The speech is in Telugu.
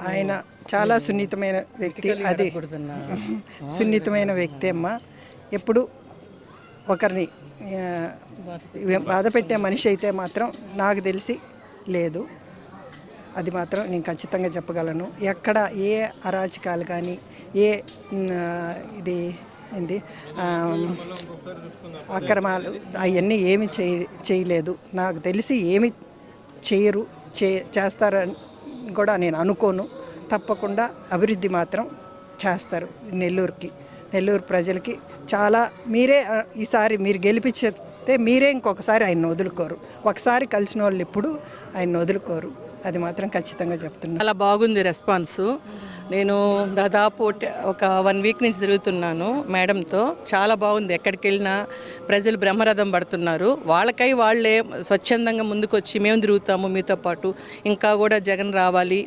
ఆయన చాలా సున్నితమైన వ్యక్తి. అది సున్నితమైన వ్యక్తి అమ్మ. ఎప్పుడు ఒకరిని బాధ పెట్టే మనిషి అయితే మాత్రం నాకు తెలిసి లేదు. అది మాత్రం నేను ఖచ్చితంగా చెప్పగలను. ఎక్కడ ఏ అరాచకాలు కానీ ఏ ఇది ఏంది అక్రమాలు అవన్నీ ఏమి చేయలేదు. నాకు తెలిసి ఏమి చేయరు, చేస్తారని కూడా నేను అనుకోను. తప్పకుండా అభివృద్ధి మాత్రం చేస్తారు. నెల్లూరు ప్రజలకి చాలా మీరే ఈసారి మీరు గెలిపించేస్తే మీరే ఇంకొకసారి ఆయన వదులుకోరు. ఒకసారి కలిసిన వాళ్ళు ఇప్పుడు ఆయన వదులుకోరు. అది మాత్రం ఖచ్చితంగా చెప్తున్నాను. చాలా బాగుంది రెస్పాన్స్. నేను దాదాపు ఒక 1 వీక్ నుంచి తిరుగుతున్నాను మేడంతో. చాలా బాగుంది. ఎక్కడికి వెళ్ళినా ప్రజలు బ్రహ్మరథం పడుతున్నారు. వాళ్ళకై వాళ్ళే స్వచ్ఛందంగా ముందుకొచ్చి మేము తిరుగుతాము మీతో పాటు, ఇంకా కూడా జగన్ రావాలి,